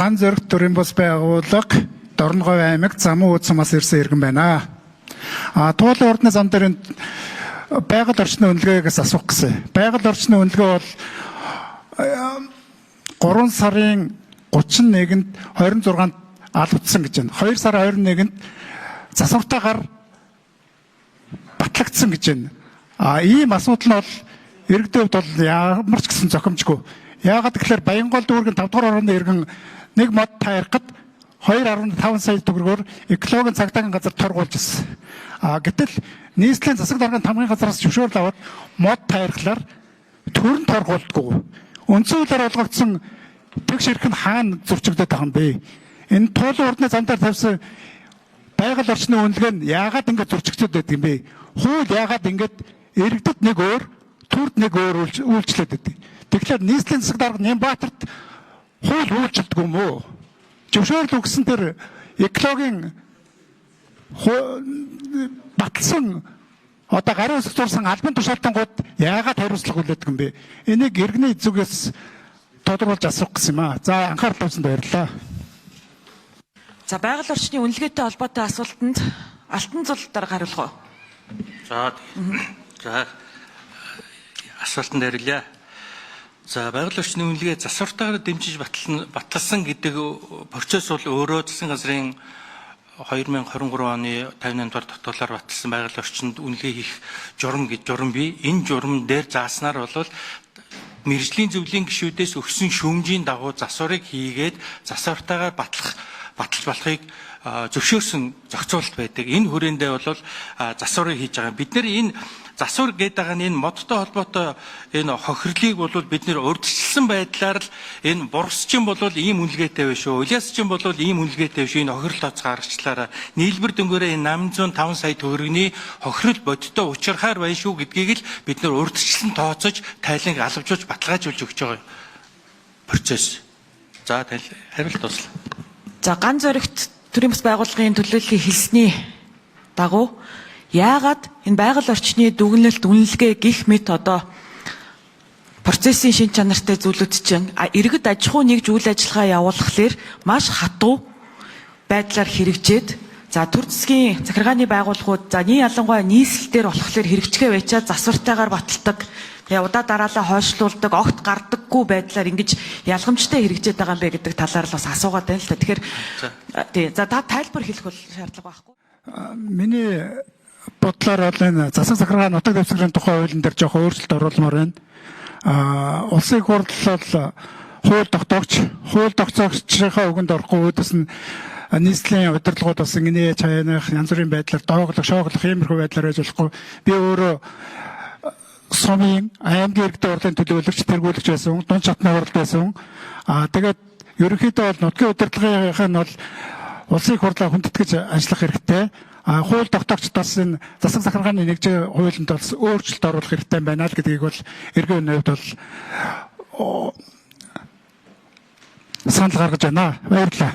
Ган Зоригт төрийн бас байгууллага Дорногов аймаг Замун Удсамаас ирсэн иргэн байна. Туулын ордны зам дээр байгаль орчны үнэлгээгээс асуух гэсэн. Байгаль орчны үнэлгээ бол 3 сарын 31-нд 26-нд алгадсан гэж байна. 2 сарын 21-нд засвартаагаар батлагдсан гэж байна. Ийм асуудал нь бол иргэдэд бол ямар ч гэсэн зохимжгүй. Яагаад гэвэл Баянгол дүүргийн 5 дугаар орны иргэн нэг мод тайрахад 2.5 сая төгрөгөөр экологийн цагдаагийн газар торгуулж ирсэн. Гэтэл нийслэлийн засаг даргын тамгын газраас зөвшөөрөл аваад мод тайрахлаар төрн торгуулдаггүй. Үндсэн хуулиар олгогдсон тэгш эрх нь хаана зөрчигдөд байгаа юм бэ? Энэ туулын ордны зам дээр тавьсан байгаль орчны үнэлгээ нь яагаад ингэж зөрчигдөд байдаг юм бэ? Хууль яагаад ингэж иргэдэд нэг өөр, төрд нэг өөр үйлчлээд байдаг. Тэгэхээр нийслэлийн засаг дарга Нямбатарт хууль үйлчилдэг юм уу? Зөвшөөрөл өгсөн тэр экологийн батлсан одоо гарын үсэг зурсан албан тушаалтангууд яагаад хариуцлага хүлээдэг юм бэ? Энийг иргэний зүгээс тодорхойлж асуух гэсэн юм аа. За анхаарал тавьсанд баярлалаа. За байгаль орчны үнэлгээтэй холбоотой асуултанд Алтан зул дарга хариулах уу? За асуултанд хариулъя. За байгаль орчны үнэлгээ засвартаагаар дэмжиж баталсан гэдэг процесс бол өөрөө засгийн газрын 2023 оны 58 дугаар тогтоолоор баталсан байгаль орчинд үнэлгээ хийх журам гэж журам бий. Энэ журам дээр зааснаар бол мэргэжлийн зөвлөлийн гишүүдээс өгсөн шүүмжийн дагуу засварыг хийгээд засвартаагаар баталж болохыг зөвшөөрсөн зохицуулалт байдаг. Энэ хүрээндээ бол засварыг хийж байгаа. Бид нэр энэ засвар гэдэг байгаа нь энэ модтой холбоотой энэ хохирлыг бол бид нэр урьдчилсан байдлаар л энэ бурсчин бол ийм үнэлгээтэй биш үү? Улиасчин бол ийм үнэлгээтэй биш. Энэ хохирол тооцоо гаргачлаараа нийлбэр дөнгөөрөө энэ 805 сая төгрөгийн хохирол бодиттой учрахаар байна шүү гэдгийг л бид нэр урьдчилсан тооцож тайланг алавжуулж баталгаажуулж өгч байгаа процесс. За хариулт туслаа. За Ган Зоригт төрийн бас байгууллагын төлөөллийн хэлсний дагуу яагаад энэ байгаль орчны дүгнэлт үнэлгээ гих мэт одоо процессын шин чанартай зүйлүүд чинь иргэд аж ахуй нэгж үйл ажиллагаа явуулахлаар маш хатуу байдлаар хэрэгжээд за төр засгийн захиргааны байгууллагууд за ялангуяа нийслэлээр болохоор хэрэгжихээ байчаад засвартаагаар баталдаг удаа дараалал хойшлуулдаг огт гардаггүй байдлаар ингэж ялгамжтай хэрэгжээд байгаа юм бэ гэдэг талаар л бас асуугаад байна л та. Тэгэхээр тий за та тайлбар хэлэх бол шаардлага байхгүй. Миний бодлоор бол энэ засаг захиргаа нутаг дэвсгэрийн тухай хуулийн дээр жоох өөрчлөлт оруулмаар байна. Улсын их хурл бол хууль тогтоогчийнхаа үгэнд орохгүй үүдээс нь нийслэлийн удирдлагууд бас ингэ чаяных янз бүрийн байдлаар дооглох, шооглох иймэрхүү байдлаар байж болохгүй. Би өөрөө сумын аймгийн иргэдэд урлагийн төлөөлөгч, тэргүүлэгч байсан, дунд чатны хуралд байсан. Тэгээд ерөнхийдөө бол нутгийн удирдлагынх нь бол улсын их хурлаа хүндэтгэж ажиллах хэрэгтэй. Хууль тогтоогчдоос энэ засаг захиргааны нэгж хуулинд бол өөрчлөлт оруулах хэрэгтэй байна л гэдгийг бол иргэн хувьд бол санал гаргаж байна. Баярлалаа.